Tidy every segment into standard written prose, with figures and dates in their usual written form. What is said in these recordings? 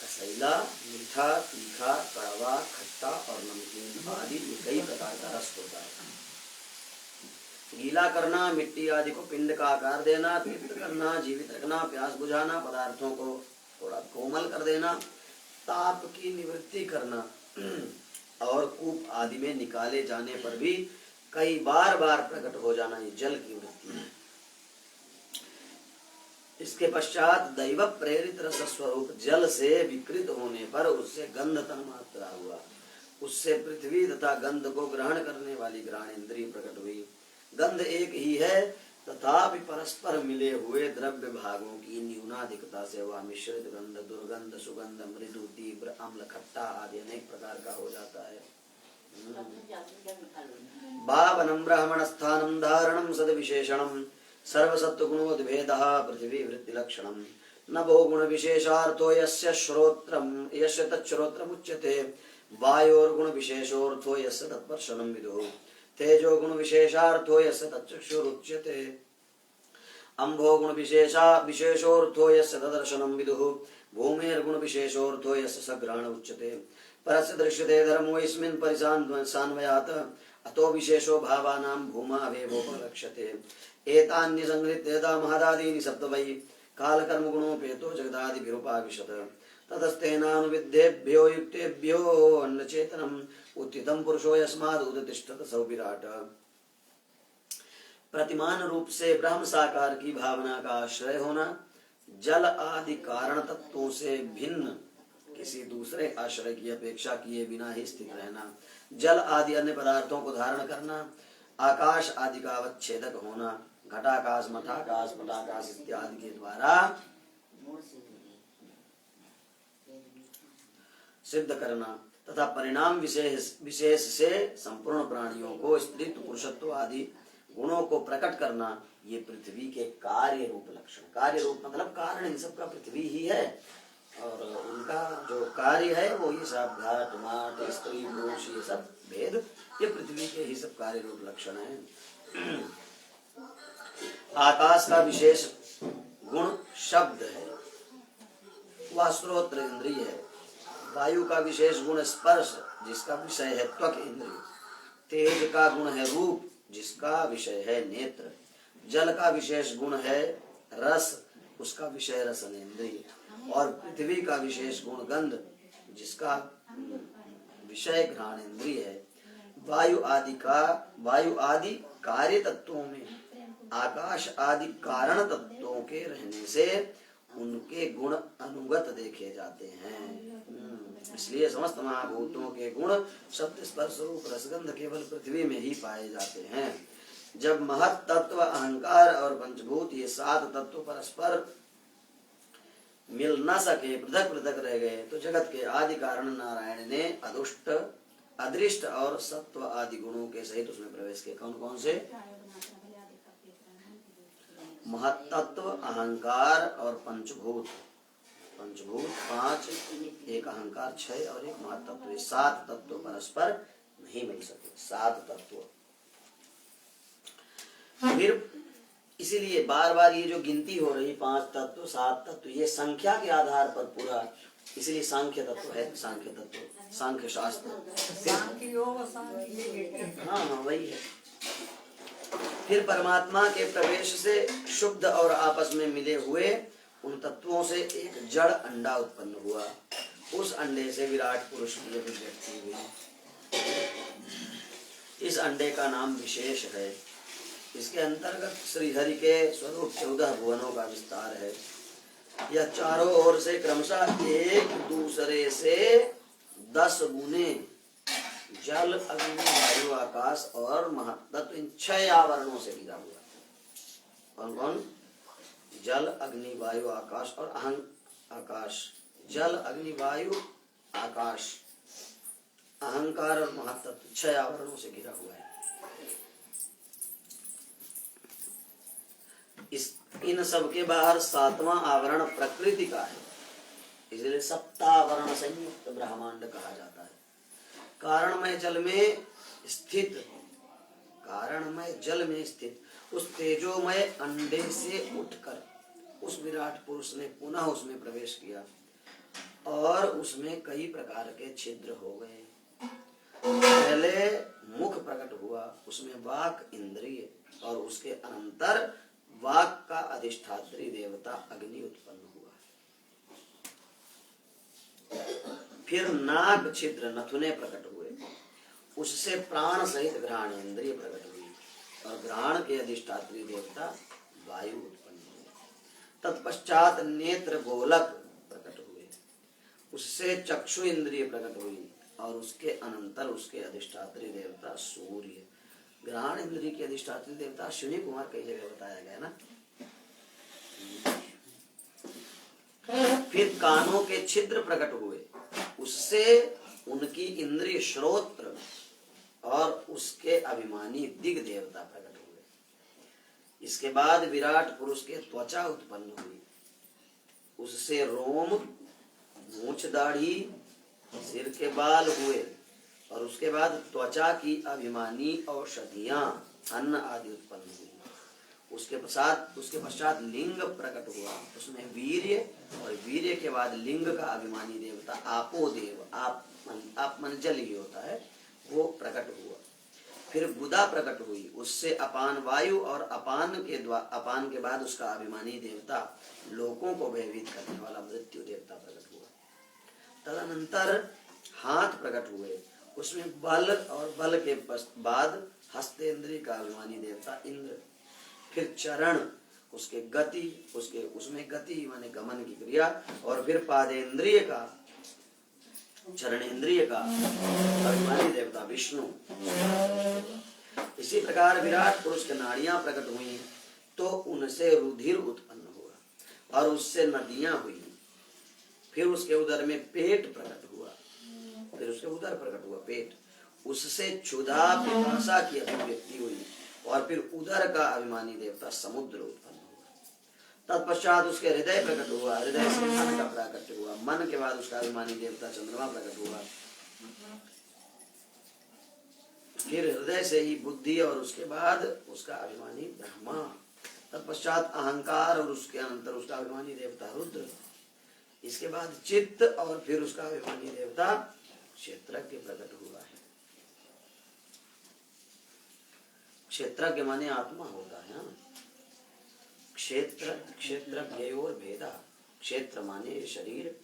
कसैला, मीठा, तीखा, कड़वा, खट्टा और नमकीन आदि कई प्रकार का रस होता है। गीला करना, मिट्टी आदि को पिंड का आकार देना, तृप्त करना, जीवित रखना, प्यास बुझाना, पदार्थों को थोड़ा कोमल कर देना, ताप की निवृत्ति करना और कूप आदि में निकाले जाने पर भी कई बार प्रकट हो जाना, ये जल की वृत्ति है। इसके पश्चात दैव प्रेरित रस स्वरूप जल से विकृत होने पर उससे गंध तन्मात्रा हुआ, उससे पृथ्वी तथा गंध को ग्रहण करने वाली घ्राणेन्द्रिय प्रकट हुई। गंध एक ही है तथापि परस्पर मिले हुए द्रव्य भागों की न्यूनाधिकता से वह मिश्रित गंध, दुर्गंध, सुगंध, मृदु, तीव्र, अम्ल, खट्टा आदि अनेक प्रकार का हो जाता है। भावनम ब्राह्मण स्थानम धारणम सद विशेषणम सर्वसत्व गुणोद्भेदः पृथ्वी वृत्ति लक्षणम नभो गुण विशेषार्थो यस्य श्रोत्रम यस्य तच्छ्रोत्रम उच्यते वायोर गुण विशेषोर्थो यस्य तत्पर्शनम विदुः तेजो गुण विशेषार्थो यस्य तच्चक्षुरुच्यते अम्भो गुण विशेषोर्थो यस्य तदर्शनम विदुः भूमेर्गुण विशेषोर्थो यस्य सग्रहण उच्यते परस्य दृश्यते धर्मो यस्मिन् परिसान्वयात् अतो विशेषो भावानां भूमा वेवोपलक्ष्यते एतान्य संहृत्य यदा महदादीनि सप्त वै कालकर्म गुणोपेतो जगदादिभिरुपाविशत ततस्तेनानुविद्धेभ्यो युक्तेभ्यो अन्नचेतनम् उत्थितम् पुरुषो यस्माद् उदतिष्ठत सौ विराट। प्रतिमान रूप से ब्रह्म साकार की भावना का आश्रय होना, जल आदि कारण तत्वों से भिन्न किसी दूसरे आश्रय की अपेक्षा किए बिना ही स्थित रहना, जल आदि अन्य पदार्थों को धारण करना, आकाश आदि का अवच्छेदक होना, घटाकाश, मठाकाश, पटाकाश इत्यादि के द्वारा सिद्ध करना तथा परिणाम विशेष से संपूर्ण प्राणियों को स्त्रीत्व, पुरुषत्व आदि गुणों को प्रकट करना, ये पृथ्वी के कार्य रूप लक्षण। कार्य रूप मतलब कारण इन सब का पृथ्वी ही है और उनका जो कार्य है वो ये सब घाट माट स्त्री पुरुष ये सब भेद ये पृथ्वी के ही सब कार्य रूप लक्षण है। आकाश का विशेष गुण शब्द है, वह श्रोत्र इंद्रिय है। वायु का विशेष गुण स्पर्श जिसका विषय है त्वक इंद्रिय। तेज का गुण है रूप जिसका विषय है नेत्र। जल का विशेष गुण है रस, उसका विषय रसनेन्द्रिय। और पृथ्वी का विशेष गुण गंध जिसका विषय घ्राणेन्द्रिय है। वायु आदि कार्य तत्वों में आकाश आदि कारण तत्वों के रहने से उनके गुण अनुगत देखे जाते हैं। इसलिए समस्त महाभूतों के गुण शब्द स्पर्श रूप रसगंध केवल पृथ्वी में ही पाए जाते हैं। जब महत तत्व अहंकार और पंचभूत ये सात तत्व परस्पर मिल न सके, पृथक पृथक रह गए, तो जगत के आदि कारण नारायण ने अदुष्ट अदृष्ट और सत्व आदि गुणों के सहित उसमें प्रवेश किया। कौन कौन से? महत्त्व, अहंकार और पंचभूत। पंचभूत 5, एक अहंकार 6 और एक महत्त्व। ये 7 तत्व परस्पर नहीं मिल सके। 7 तत्व। फिर इसीलिए बार बार ये जो गिनती हो रही 5 तत्व 7 तत्व, ये संख्या के आधार पर पूरा, इसलिए सांख्य तत्व है। सांख्य तत्व, सांख्य शास्त्र। हाँ वही है। फिर परमात्मा के प्रवेश से शुद्ध और आपस में मिले हुए उन तत्वों से एक जड़ अंडा उत्पन्न हुआ। उस अंडे से विराट पुरुष की अभिव्यक्ति हुई। इस अंडे का नाम विशेष है। इसके अंतर्गत श्रीहरि के स्वरूप 14 भुवनों का विस्तार है। यह चारों ओर से क्रमशः एक दूसरे से 10 गुने जल, अग्नि, वायु, आकाश और महत्त्व, इन 6 आवरणों से घिरा हुआ। कौन कौन? जल, अग्नि, वायु, आकाश और आकाश। जल, अग्नि, वायु, आकाश, अहंकार और महत्त्व 6 आवरणों से घिरा हुआ है। इन सब के बाहर 7वां आवरण प्रकृति का है, इसलिए सप्तावरण संयुक्त ब्रह्मांड कहा जाता है। कारणमय जल में स्थित उस तेजोमय अंडे से उठकर उस विराट पुरुष ने पुनः उसमें प्रवेश किया और उसमें कई प्रकार के छिद्र हो गए। पहले मुख प्रकट हुआ, उसमें वाक इंद्रिय, और उसके अनंतर वाक का अधिष्ठात्री देवता अग्नि उत्पन्न हुआ। फिर नाग छिद्र नथुने प्रकट हुए, उससे प्राण सहित घ्राण इंद्रिय प्रकट हुई, और घ्राण के अधिष्ठात्री देवता वायु उत्पन्न हुए। तत्पश्चात नेत्र गोलक प्रकट हुए, उससे चक्षु इंद्रिय प्रकट हुई, और उसके अनंतर उसके अधिष्ठात्री देवता सूर्य। घ्राण इंद्रिय के अधिष्ठात्री देवता अश्विनी कुमार कई जगह बताया गया ना। फिर कानों के छिद्र प्रकट हुए, उससे उनकी इंद्रिय श्रोत्र और उसके अभिमानी दिग देवता प्रकट हुए। इसके बाद विराट पुरुष के त्वचा उत्पन्न हुई, उससे रोम, मूछ, दाढ़ी, सिर के बाल हुए, और उसके बाद त्वचा की अभिमानी औषधियां, अन्न आदि उत्पन्न हुई। उसके पश्चात लिंग प्रकट हुआ, उसमें वीर्य, और वीर्य के बाद लिंग का अभिमानी देवता आपोदेव, आप मन जल ही होता है, वो प्रकट हुआ। फिर गुदा प्रकट हुई, उससे अपान वायु, और अपान के बाद उसका अभिमानी देवता लोकों को भयभीत करने वाला मृत्यु देवता प्रकट हुआ। तदनंतर हाथ प्रकट हुए, उसमें बल, और बल के बाद हस्तेंद्रिय का अभिमानी देवता इंद्र। फिर चरण, उसके गति, उसमें गति माने गमन की क्रिया, और फिर पादेंद्रिय का, चरणेंद्रिय का अभिमानी देवता विष्णु। इसी प्रकार विराट पुरुष के नाड़ियां प्रकट हुई, तो उनसे रुधिर उत्पन्न हुआ, और उससे नदियां हुई। फिर उसके उदर में पेट प्रकट हुआ, फिर उसके उदर प्रकट हुआ पेट, उससे क्षुधा पिपासा की अभिव्यक्ति हुई, और फिर उदर का अभिमानी देवता समुद्र उत्पन्न हुआ। तत्पश्चात उसके हृदय प्रकट हुआ, हृदय से मन का प्रकट हुआ, मन के बाद उसका अभिमानी देवता चंद्रमा प्रकट हुआ। फिर हृदय से ही बुद्धि, और उसके बाद उसका अभिमानी ब्रह्मा। तत्पश्चात अहंकार, और उसके अनंतर उसका अभिमानी देवता रुद्र। इसके बाद चित्त, और फिर उसका अभिमानी देवता क्षेत्रज्ञ प्रकट हुआ है। क्षेत्रज्ञ माने आत्मा होता है। क्षेत्रज्ञयोर भेदा, क्षेत्र माने शरीर।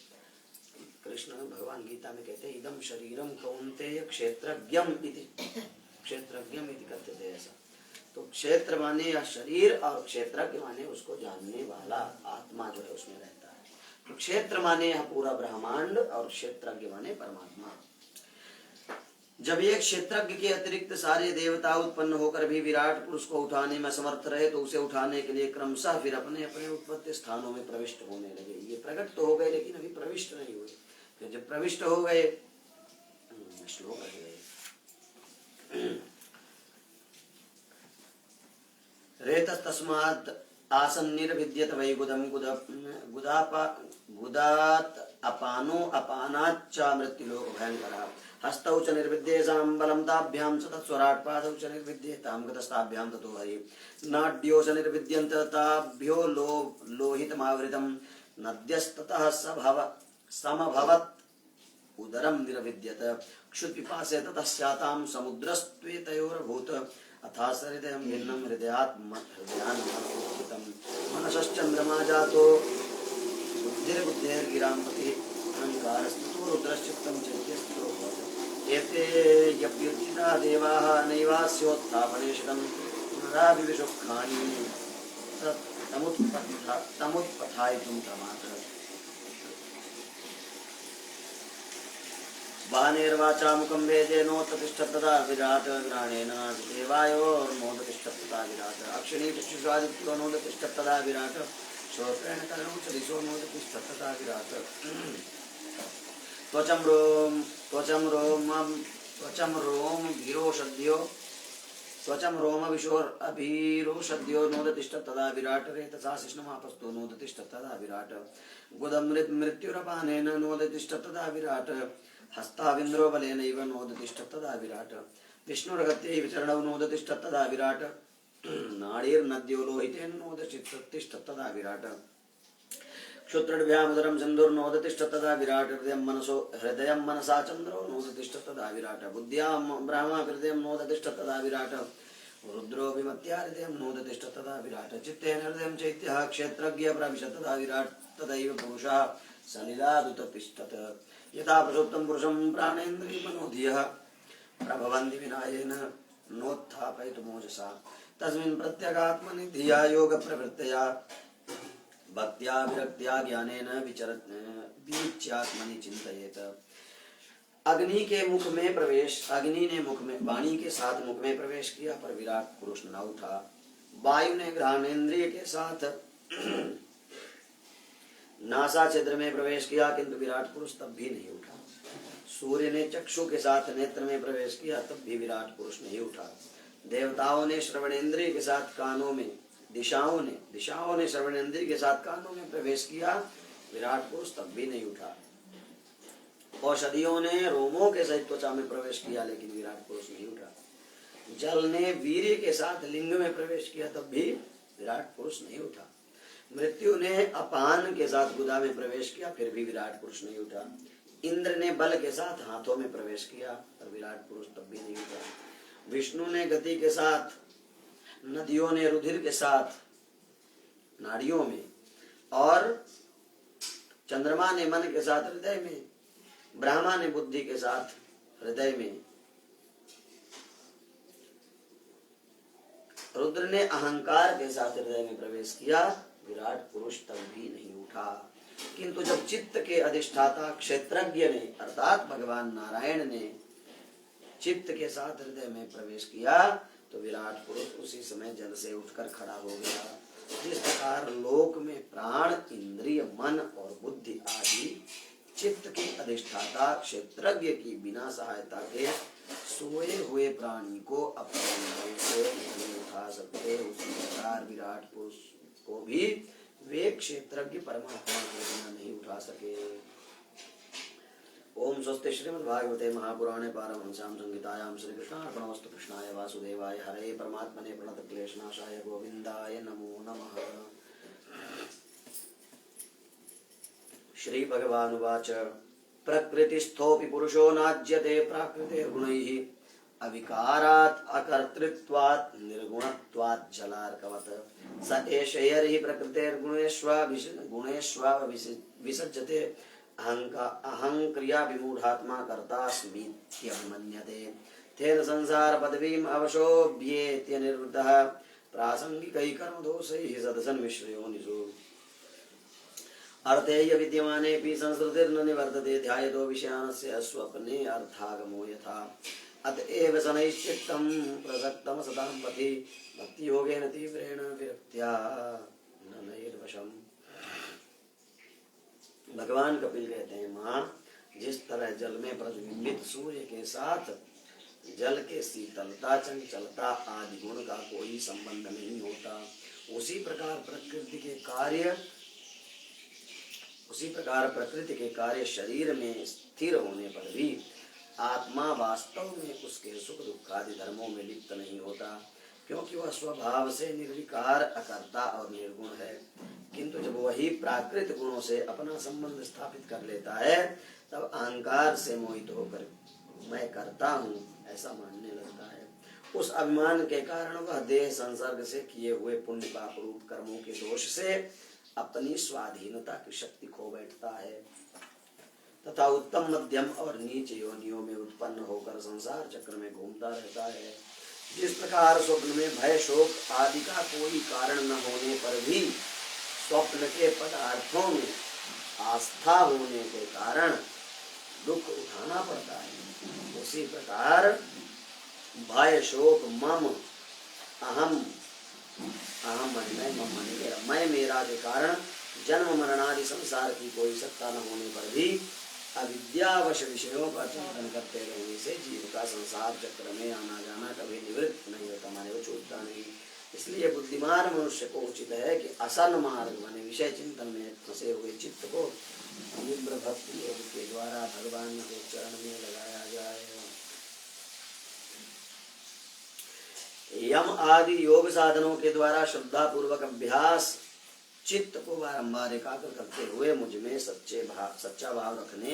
कृष्ण भगवान गीता में कहते हैं इदम शरीरम कौन्तेय क्षेत्रज्ञम इति, क्षेत्रज्ञम इति कहते थे ऐसा। तो क्षेत्र माने या शरीर, और क्षेत्रज्ञ माने उसको जानने वाला आत्मा जो है उसमें रहता है। तो क्षेत्र माने यह पूरा ब्रह्मांड, और क्षेत्रज्ञ माने परमात्मा। जब एक क्षेत्रज्ञ के अतिरिक्त सारे देवता उत्पन्न होकर भी विराट पुरुष को उठाने में समर्थ रहे, तो उसे उठाने के लिए क्रमशः फिर अपने अपने उत्पत्ति स्थानों में प्रविष्ट होने लगे। ये प्रकट तो हो गए, लेकिन अभी प्रविष्ट नहीं हुए। फिर जब प्रविष्ट हो गए, श्लोक रह गए। रेतस्तस्मात् आसन्निर्विद्यत वै गुदम गुदात अपानो अपानाच्च मृत्युलोक भयंकरः। हस्तौ च निर्विद्येषां बलं ताभ्यां च तत्स्वराट् पादौ च निर्विद्येतां गतस्ताभ्यां ततो हरि। नाड्यो च निर्विद्यन्त ताभ्यो लोहितमावृतं नद्यस्ततः समभवत् उदरं निर्विद्यत। क्षुत्पिपासे ततः स्यातां समुद्रस्त्वेतयोरभूत्। अथा सहृदयं भिन्नं हृदयान्मनोहितं। मनसश्चन्द्रमा जातो बुद्धिर्बुद्धेर्गिरां पति। अहंकारस्ततो रुद्रश्चित्तं चैत्यस्ततो भवति। एते यप्युत्थिता देवाः नैवास्योत्थापनेशितं नराभिविशुक्खानि तमुत्पथायितुं प्रमाथ। वानेर्वाचा मुखं वेदे नोत्तिष्ठत् तदा विराट। घ्राणेन देवायोर्नोदतिष्ठत् तदा विराट। अक्षिणी चक्षुषादित्यो नोदतिष्ठत् तदा विराट। श्रोत्रेण कर्णो च दिशो नोदतिष्ठत् तदा विराट। त्वचं रोमविशोरभिरोषद्यो नोदतिष्ठत् तदा विराट। रेतसा शिश्नमापस्तो नोदतिष्ठत् तदा विराट। गुदं मृत्युरपानेन नोदतिष्ठत् तदा विराट। हस्ताविन्द्रो बलेनैव नोदतिष्ठत् तदा विराट। विष्णुर्गत्यैव चरणौ नोदतिष्ठत् तदा विराट। नाडीर्नद्यो लोहितेन नोदतिष्ठत् तदा विराट। क्षुत्रभ्याम उदरम सिंधुर्नोदतिष्ठ तदा विराट हृदयं मनसा चंद्रो नोदतिष्ठ तदा विराट बुद्ध्या ब्रह्मा हृदयं नोदतिष्ठ तदा विराट रुद्रो विमत्या हृदयं नोदतिष्ठ तदा विराट चित्तेन हृदयं चैत्यः क्षेत्रज्ञ प्रविशत तदा विराट तदैव पुरुषः सलिलादुततिष्ठत् यथा पुरुषोत्तम पुरुषं प्राणेन्द्रिय मनोधियः प्रभवन्ति विनायेन नोत्थापयितुमोजसा तस्मिन् प्रत्यगात्मनि धिया योग प्रवृत्तया भक्त्या विरक्त्या ज्ञानेन विचात्मनि चिंतयेत। अग्नि के मुख में प्रवेश, अग्नि ने मुख में वाणी के साथ मुख में प्रवेश किया पर विराट पुरुष न उठा। वायु ने घ्राणेन्द्रिय के साथ नासा छिद्र में प्रवेश किया किंतु विराट पुरुष तब भी नहीं उठा। सूर्य ने चक्षु के साथ नेत्र में प्रवेश किया तब भी विराट पुरुष नहीं उठा। देवताओं ने श्रवणेन्द्रिय के साथ कानों में, दिशाओं ने श्रवणेन्द्रिय के साथ कानों में प्रवेश किया, विराट पुरुष तब भी नहीं उठा। औषधियों ने रोमों के सहित त्वचा में प्रवेश किया लेकिन विराट पुरुष नहीं उठा। जल ने वीर्य के साथ लिंग में प्रवेश किया तब भी विराट पुरुष नहीं उठा। मृत्यु ने अपान के साथ गुदा में प्रवेश किया फिर भी विराट पुरुष नहीं उठा। इंद्र ने बल के साथ हाथों में प्रवेश किया पर विराट पुरुष तब भी नहीं उठा। विष्णु ने गति के साथ, नदियों ने रुधिर के साथ नाड़ियों में, और चंद्रमा ने मन के साथ हृदय में, ब्रह्मा ने बुद्धि के साथ हृदय में, रुद्र ने अहंकार के साथ हृदय में प्रवेश किया, विराट पुरुष तब भी नहीं उठा। किंतु जब चित्त के अधिष्ठाता क्षेत्रज्ञ ने अर्थात भगवान नारायण ने चित्त के साथ हृदय में प्रवेश किया तो विराट पुरुष उसी समय जल से उठकर खड़ा हो गया। जिस प्रकार लोक में प्राण, इंद्रिय, मन और बुद्धि आदि चित्त के अधिष्ठाता क्षेत्रज्ञ की बिना सहायता के सोए हुए प्राणी को अपने बल से नहीं उठा सकते, उसी प्रकार विराट पुरुष को भी वे क्षेत्रज्ञ परमात्मा के बिना नहीं उठा सके। ओम स्वस्ति श्रीमद्भागवते महापुराणे पारमहंस्यां संहितायां श्री कृष्णार्पणमस्तु। कृष्णाय वासुदेवाय हरे परमात्मने प्रणतक्लेशनाशाय गोविन्दाय नमो नमः। श्री भगवानुवाच प्रकृतिस्थोऽपि पुरुषो नाज्यते प्राकृतेर्गुणैः अविकारात् अकर्तृत्वात् निर्गुणत्वात् जलार्कवत् स एष यर्हि प्रकृतेर्गुणेष्वविसज्जते अहं क्रिया विमूढ़ात्मा कर्तास्मीत्यभिमन्यते तेन संसार पदवीम् अवशोभ्येत्य निर्वृतः प्रासंगिकैः कर्मदोषैः सदसन् मिश्रयोनिषु अर्थेय विद्यमानेऽपि संस्कृतिर्न निवर्तते ध्यायतो विषयानस्य स्वप्ने अर्थागमो यथा अतएव शनैश्चित्तं प्रसक्तं सतां पथि भक्तियोगेन तीव्रेण विरक्त्या न नैर्वशम्। भगवान कपिल कहते हैं, माँ, जिस तरह जल में प्रतिबिंबित सूर्य के साथ जल के शीतलता, चंचलता आदि गुण का कोई संबंध नहीं होता, उसी प्रकार प्रकृति के कार्य शरीर में स्थिर होने पर भी आत्मा वास्तव में उसके सुख दुख आदि धर्मों में लिप्त नहीं होता, क्योंकि वह स्वभाव से निर्विकार, अकर्ता और निर्गुण है। किंतु जब वही प्राकृत गुणों से अपना संबंध स्थापित कर लेता है तब अहंकार से मोहित होकर मैं करता हूँ ऐसा मानने लगता है। उस अभिमान के कारण वह देह संसर्ग से किए हुए पुण्य पाप रूप कर्मों के दोष से अपनी स्वाधीनता की शक्ति खो बैठता है तथा उत्तम, मध्यम और नीच योनियों में उत्पन्न होकर संसार चक्र में घूमता रहता है। जिस प्रकार स्वप्न में भय, शोक आदि का कोई कारण न होने पर भी स्वप्न के पदार्थों में आस्था होने के कारण दुख उठाना पड़ता है, उसी प्रकार भय, शोक, मम, अहम, मैं मेरा के कारण जन्म मरणादि संसार की कोई सत्ता न होने पर भी अविद्यावश विषयों का चिंतन करते रहने से जीव का संसार चक्र में आना जाना कभी निवृत्त नहीं होता, माने वो छूटता नहीं। इसलिए बुद्धिमान मनुष्य को उचित है कि असन मार्ग माने विषय चिंतन में फंसे हुए चित्त को तीव्र भक्ति योग के द्वारा भगवान के चरण में लगाया जाए। यम आदि योग साधनों के द्वारा श्रद्धा पूर्वक अभ्यास चित्त को बारंबार एकाग्र करते हुए मुझ में सच्चा भाव रखने,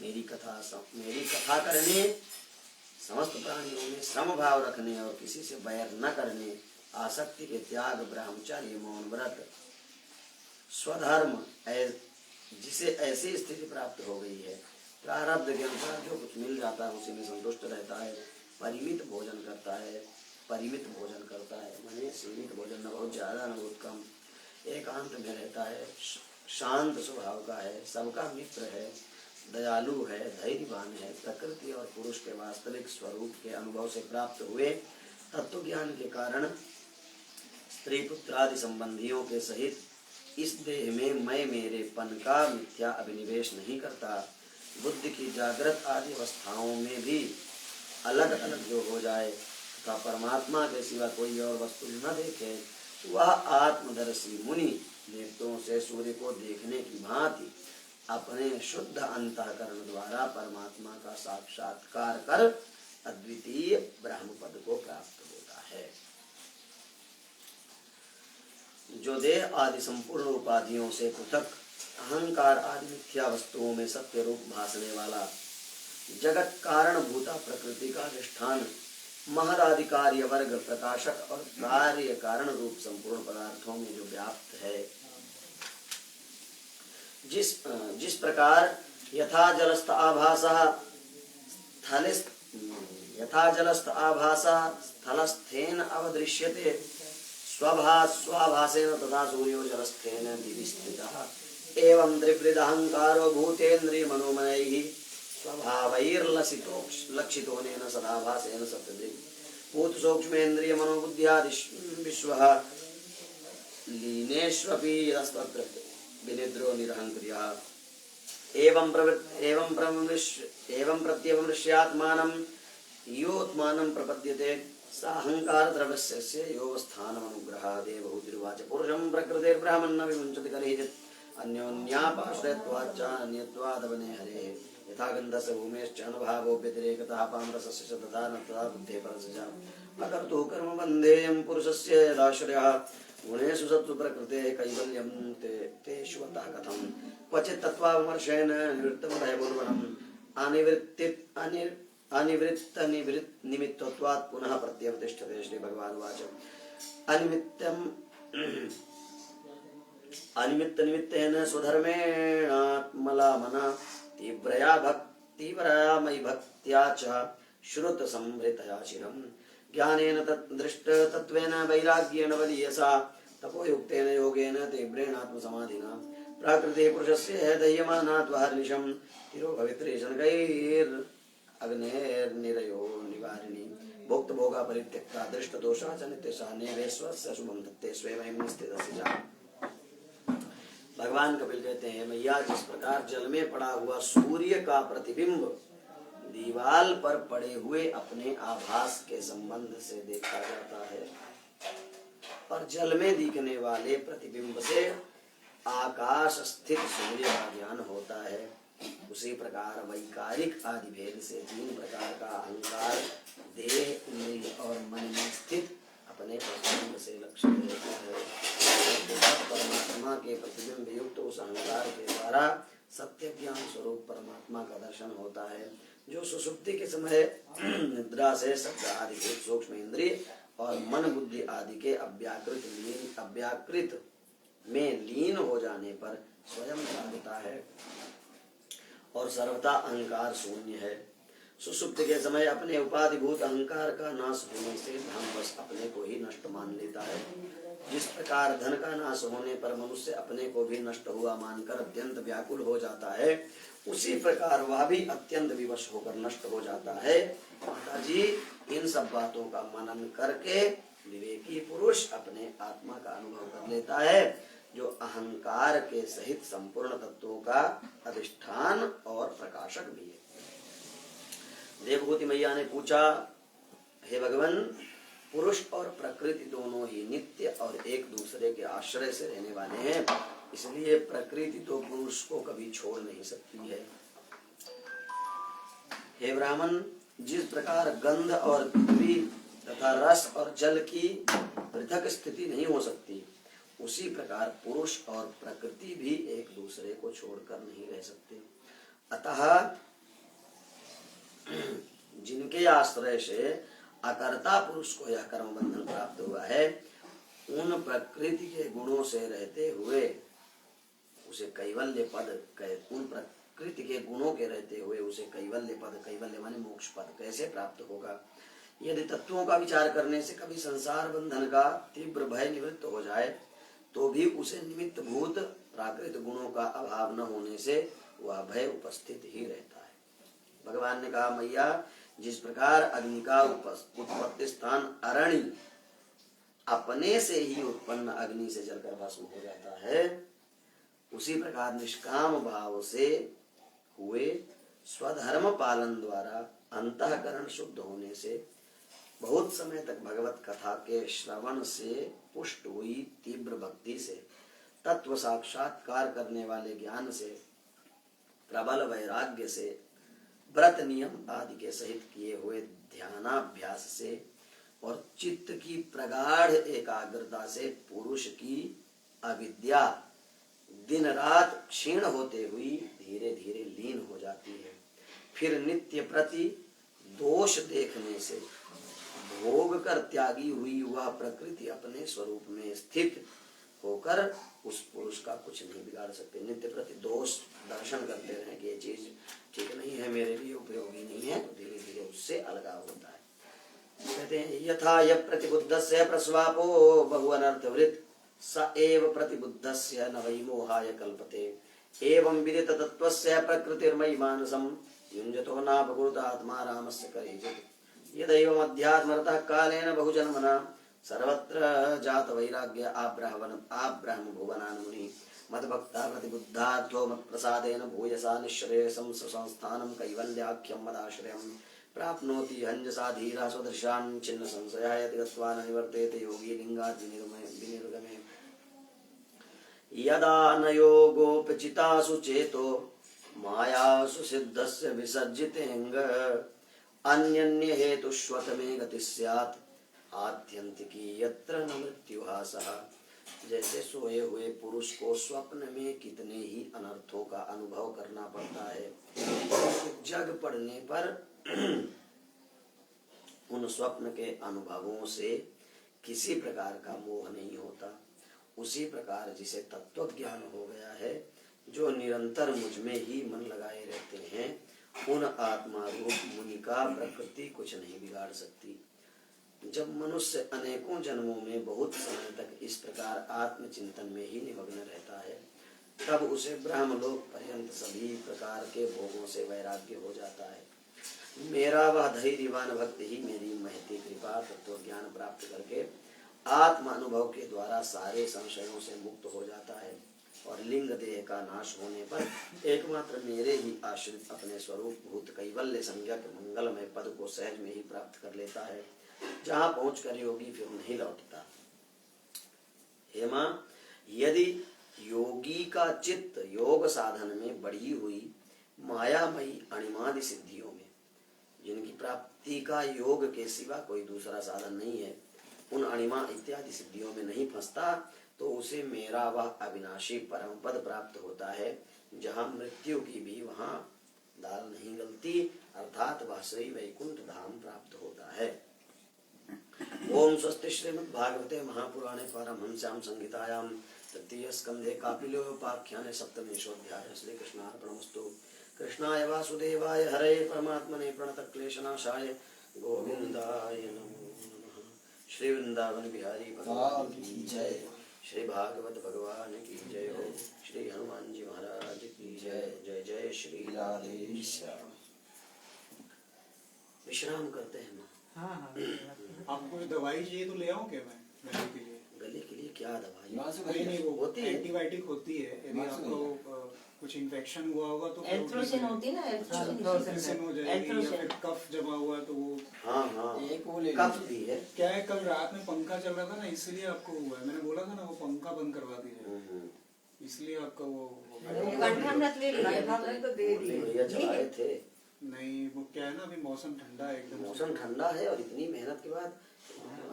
मेरी कथा करने, समस्त प्राणियों में सम भाव रखने और किसी से बैर न करने, आसक्ति के त्याग, ब्रह्मचर्य, मौन व्रत, स्वधर्म, जिसे ऐसी स्थिति प्राप्त हो गई है, प्रारब्ध के अनुसार जो कुछ मिल जाता है उसी में संतुष्ट रहता है, परिमित भोजन करता है, माने सीमित भोजन, न बहुत ज्यादा न बहुत कम, एकांत में रहता है, शांत स्वभाव का है, सबका मित्र है, दयालु है, धैर्यवान है, प्रकृति और पुरुष के वास्तविक स्वरूप के अनुभव से प्राप्त हुए तत्व ज्ञान के कारण स्त्री पुत्र आदि संबंधियों के सहित इस देह में मैं मेरेपन का मिथ्या अभिनिवेश नहीं करता। बुद्धि की जागृत आदि अवस्थाओं में भी अलग अलग जो हो जाए तथा परमात्मा के सिवा कोई और वस्तु न देखे, वह आत्मदर्शी मुनि नेत्रों से सूर्य को देखने की भांति अपने शुद्ध अंतःकरण द्वारा परमात्मा का साक्षात्कार कर अद्वितीय ब्रह्म पद को प्राप्त होता है। जो देह आदि संपूर्ण उपाधियों से पृथक अहंकार आदि मिथ्या वस्तुओं में सत्य रूप भासने वाला जगत कारण भूता प्रकृति का अधिष्ठान महदादि कार्य वर्ग प्रकाशक और कार्य कारण रूप संपूर्ण पदार्थों में जो व्याप्त है, जिस प्रकार यथा जलस्थ आभासः स्थलस्थेन अवदृश्यते स्वाभासेन तथा सूर्यो जलस्थेन दिवि स्थितः एवं त्रिवृदहंकारो भूतेन्द्रिय मनोमनैः स्वभावैर्लक्षितोनेन सदाभासेन सत्यदृक् भूत सूक्ष्मेन्द्रिय मनोबुद्ध्यादि विश्वः लीनेष्वपि यस्तत्र विनिद्रो निरहंक्रियः एवं प्रत्यवमृष्यात्मानं योत्मानं प्रपद्यते साहंकार द्रव्यस्य योवस्थानमनुग्रहादेव भूतिर्वाच पुरुषं प्रकृतिर्ब्रह्मन् न विमुञ्चति करिचित् अन्योन्यापाश्रयत्वाच्च अन्यत्वादवने हरेः यथा गन्धस्य भूमेश्च अनुभावोऽप्यतिरेकतः पामरसस्य च तथा न तथा बुद्धेः परस्य च अकर्तुः कर्म बन्धेयं पुरुषस्य यदाश्रयः गुणेषु सत्त्वप्रकृतेः कैवल्यं तेषु अतः कथं क्वचित् तत्त्वाविमर्शेन निवृत्तं भयपूर्वणम् अनिवृत्त निमित्तत्वात् पुनः प्रत्यवतिष्ठते। श्री भगवान वाच अनिमित्त निमित्तेन स्वधर्मेणात्मलामना तीव्रया मयि भक्त्या च श्रुत संभृतया चिरम् ज्ञानेन दृष्ट तत्त्वेन वैराग्येण बलीयसा तपोयुक्तेन योगेन तीव्रेणात्मसमाधिना प्राकृते पुरुषस्य दह्यमानात्वहर्निशम् तिरो भवित्रे जनकैर् अग्नेर्निरयो निवारिणी भोक्त भोगा परित्यक्ता दृष्ट दोषा च नित्यशा नेवेश्वरस्य शुभं दत्ते स्वेवं स्थितस्य च। भगवान कपिल कहते हैं, मैया जिस प्रकार जल में पड़ा हुआ सूर्य का प्रतिबिंब दीवाल पर पड़े हुए अपने आभास के संबंध से देखा जाता है और जल में दिखने वाले प्रतिबिंब से आकाश स्थित सूर्य का ज्ञान होता है, उसी प्रकार वैकारिक आदि भेद से तीन प्रकार का अहंकार देह, इंद्रिय और मन में स्थित अपने प्रतिबिंब से लक्षित रहता है। परमात्मा के प्रतिबिंब युक्त उस अहंकार के द्वारा सत्य ज्ञान स्वरूप परमात्मा का दर्शन होता है, जो सुषुप्ति के समय निद्रा से शब्द आदि सूक्ष्म इंद्रिय और मन बुद्धि आदि के अव्याकृत में लीन हो जाने पर स्वयं जागता है और सर्वथा अहंकार शून्य है। सुषुप्ति के समय अपने उपाधिभूत अहंकार का नाश होने से भ्रमवश अपने को ही नष्ट मान लेता है। जिस प्रकार धन का नाश होने पर मनुष्य अपने को भी नष्ट हुआ मानकर अत्यंत व्याकुल हो जाता है, उसी प्रकार वह भी अत्यंत विवश होकर नष्ट हो जाता है। माता जी, इन सब बातों का मनन करके विवेकी पुरुष अपने आत्मा का अनुभव कर लेता है, जो अहंकार के सहित संपूर्ण तत्वों का अधिष्ठान और प्रकाशक भी है। देवभूति मैया ने पूछा, हे भगवान, पुरुष और प्रकृति दोनों ही नित्य और एक दूसरे के आश्रय से रहने वाले हैं, इसलिए प्रकृति तो पुरुष को कभी छोड़ नहीं सकती है। हे ब्राह्मण, जिस प्रकार गंध और पृथ्वी तथा रस और जल की पृथक स्थिति नहीं हो सकती, उसी प्रकार पुरुष और प्रकृति भी एक दूसरे को छोड़कर नहीं रह सकते। अतः जिनके आश्रय से अकर्ता पुरुष को यह कर्म बंधन प्राप्त हुआ है, उन प्रकृति के गुणों से रहते हुए उसे कैवल्य पद, उन प्रकृति के गुणों के रहते हुए उसे कैवल्य पद, कैवल्य माने मोक्ष पद कैसे प्राप्त होगा? यदि तत्वों का विचार करने से कभी संसार बंधन का तीव्र भय निवृत्त हो जाए, तो भी उसे निमित्त भूत प्राकृत गुणों का अभाव न होने से वह भय उपस्थित ही रहता है। भगवान ने कहा, मैया, जिस प्रकार अग्नि का उत्पत्ति स्थान अरणि अपने से ही उत्पन्न अग्नि से जलकर भस्म हो जाता है, उसी प्रकार निष्काम भाव से हुए स्वधर्म पालन द्वारा अंतःकरण शुद्ध होने से बहुत समय तक भगवत कथा के श्रवण से पुष्ट हुई तीव्र भक्ति से तत्व साक्षात्कार करने वाले ज्ञान से प्रबल वैराग्य से व्रत नियम आदि के सहित किए हुए ध्यानाभ्यास से और चित्त की प्रगाढ़ एकाग्रता से पुरुष की अविद्या दिन रात क्षीण होते हुई धीरे धीरे लीन हो जाती है। फिर नित्य प्रति दोष देखने से भोग कर त्यागी हुई वह प्रकृति अपने स्वरूप में स्थित होकर उस पुरुष का कुछ नहीं बिगाड़ सकते। नित्य प्रति दोष दर्शन करते रहे कि ये चीज ठीक नहीं है, मेरे लिए उपयोगी नहीं है, तो धीरे धीरे उससे अलगाव होता है। कहते हैं, यथा यः प्रतिबुद्धस्य प्रस्वापो बहुअनर्थवृत् स एव प्रतिबुद्धस्य न वै मोहाय कल्पते एवं विदित तत्त्वस्य प्रकृतिर्मयि मानसं युञ्जतो नापकुरुत आत्मा रामस्य करेचित् यदैवम् अध्यात्मरतः कालेन बहुजन्मना सर्वत्र जात वैराग्य आब्रह्म भुवनान् मुनि मद्भक्ता प्रतिबुद्धार्थो मत्प्रसादेन भूयसा निःश्रेयसं संस्थानं कैवल्याख्यं मदाश्रयम् प्राप्नोति हंजसा धीरा स्वदर्शान् छिन्न संशयः यदि गत्वा न निवर्तेते योगी लिंगात् विनिर्गमे यदा न योगोपचितासु चेतो मायासु सिद्धस्य विसर्जितेऽंग अन्यन्य हेतुष्वत में गति स्यात् आत्यंतिकी यत्र न मृत्युहासः। जैसे सोए हुए पुरुष को स्वप्न में कितने ही अनर्थों का अनुभव करना पड़ता है, जग पड़ने पर उन स्वप्न के अनुभवों से किसी प्रकार का मोह नहीं होता, उसी प्रकार जिसे तत्व ज्ञान हो गया है, जो निरंतर मुझ में ही मन लगाए रहते हैं, उन आत्मा रूप मुनि का प्रकृति कुछ नहीं बिगाड़ सकती। जब मनुष्य अनेकों जन्मों में बहुत समय तक इस प्रकार आत्मचिंतन में ही निमग्न रहता है, तब उसे ब्रह्मलोक पर्यंत सभी प्रकार के भोगों से वैराग्य हो जाता है। मेरा वह धैर्यवान भक्त ही मेरी महती कृपा तत्व ज्ञान प्राप्त करके आत्म अनुभव के द्वारा सारे संशयों से मुक्त हो जाता है और लिंग देह का नाश होने पर एकमात्र मेरे ही आश्रित अपने स्वरूप भूत कैवल्य संज्ञक मंगलमय पद को सहज में ही प्राप्त कर लेता है, जहाँ पहुंचकर योगी फिर नहीं लौटता। हे मां, यदि योगी का चित्त योग साधन में बढ़ी हुई मायामयी अणिमादि सिद्धियों में, जिनकी प्राप्ति का योग के सिवा कोई दूसरा साधन नहीं है, उन अणिमा इत्यादि सिद्धियों में नहीं फंसता, तो उसे मेरा वह अविनाशी परम पद प्राप्त होता है, जहाँ मृत्यु की भी वहाँ दाल नहीं गलती, अर्थात वह श्री वैकुंठ धाम प्राप्त होता है। ओम स्वस्ति श्रीमद्भागवते महापुराणे पारमहंस्यां संहितायां तृतीय स्कंधे कापिलोपाख्याने सप्तमेशोऽध्यायः। श्री कृष्णार्पणमस्तु। कृष्णाय वासुदेवाय हरे परमात्मने प्रणतक्लेशनाशाय गोविंदाय नमो नमः। श्री वृंदावन बिहारी भगवान की जय, श्री भागवत भगवान की जय हो, श्री हनुमान जी महाराज की जय। जय जय श्री राधे श्याम। विश्राम करते हैं। हाँ हाँ, आपको दवाई चाहिए तो ले आऊं क्या मैं गले के लिए? गले के लिए क्या दवाई? नहीं, वो होती है, एंटीबायोटिक होती है। यदि आपको कुछ इन्फेक्शन हुआ होगा तो एंथ्रोसिन होती है ना, एंथ्रोसिन हो जाएगी, या फिर कफ जमा हुआ तो वो। हाँ हाँ, एक वो कफ भी है। क्या है, कल रात में पंखा चल रहा था ना, इसलिए आपको हुआ है। मैंने बोला था ना वो पंखा बंद करवा दीजिए, इसलिए आपका वो कंठामृत ले लीजिए, तो दे भैया चलाए थे। नहीं, वो क्या है ना, अभी मौसम ठंडा है, एकदम मौसम ठंडा है और इतनी मेहनत के बाद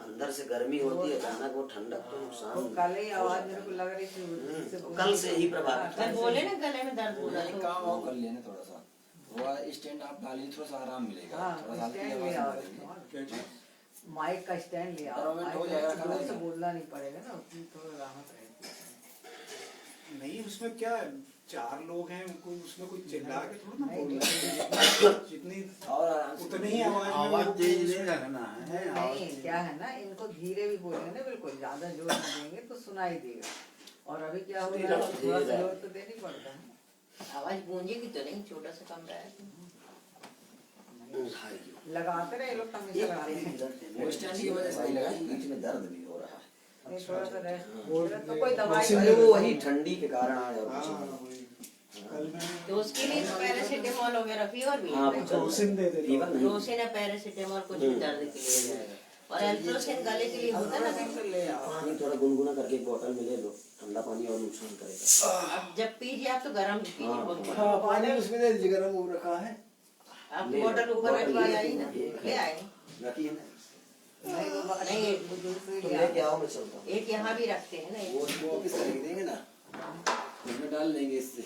अंदर से गर्मी होती है, अचानक वो ठंडक तो वो नुकसान। कल ही आवाज मेरे को लग रही थी उससे तो कल से ही प्रभावित कल बोले ना गले में दर्द हो रहा एक तो काम और कर लेना थोड़ा सा, वो स्टैंड आप डालिए, थोड़ा सा आराम मिलेगा, हाँ थोड़ा सा हल्की स्टैंड आवाज ले आओ, निकलेगी। क्या चीज? माइक का स्टैंड ले आओ, अरे हो माइक जाएगा, का जोर से खाना बोलना नहीं पड़ेगा ना, उसमें थोड़ा राहत रहेगी। नहीं उसमें क्या है, 4 लोग हैं, उनको उसमें कोई चिल्ला के थोड़ा ना नहीं, बोलना है। जितनी और आराम से उतनी ही आवाज में आवाज वो- तेज नहीं रखना है। नहीं क्या है ना, इनको धीरे भी बोलेंगे ना, बिल्कुल ज्यादा जोर में देंगे तो सुनाई देगा। और अभी क्या हो रहा है, थोड़ा सा जोर तो देनी पड़ता है। आवाज गूंजेगी तो नहीं, छोटा सा कमरा है। लगाते रहे लोग, हमेशा लगाते हैं। वो स्टैंड की वजह से ही लगा, बीच में दर्द भी हो रहा है। नहीं, थोड़ा सा रेस्ट वो- तो कोई दवाई अरे वो वही ठंडी के कारण आया हाँ, कुछ। वही। कल मैंने तो उसके लिए तो पैरासीटामोल वगैरह, फीवर भी हाँ, है। वो चल- रोसिन दे देता फीवर हूँ। नहीं। रोसिन है, पैरासीटामोल कुछ भी दर्द के लिए जाएगा। और एल्ट्रोसिन गले के लिए होता है ना, ले आओ। पानी थोड़ा गुनगुना करके एक बोतल में ले लो, ठंडा पानी और नुकसान करेगा। अब जब पीजिए आप तो गर्म ही पीजिए हाँ। बहुत। हाँ, पानी उसमें दे दीजिए, गर्म हो रखा है। आप ले बोतल लो, ऊपर बोतल रखवा ले आई ना, लो। ले आए। रखिए ना, नहीं वो नहीं, वो दूसरी तो ले लेके आओ। आओ, मैं चलता हूँ। एक यहाँ भी रखते हैं ना, वो उसको वापस करके देंगे ना, उसमें डाल देंगे इससे,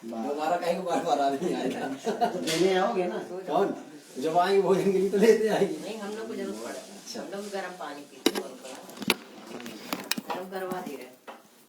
दोबारा कहीं बार नहीं आएगा। लेने आओगे ना? कौन जब आएंगे भोजन के लिए तो लेते आएंगे। नहीं हम लोग को जरूरत पड़ेगा। हम लोग गर्म पानी पीते हैं, गर्म करवा दे रहे हैं।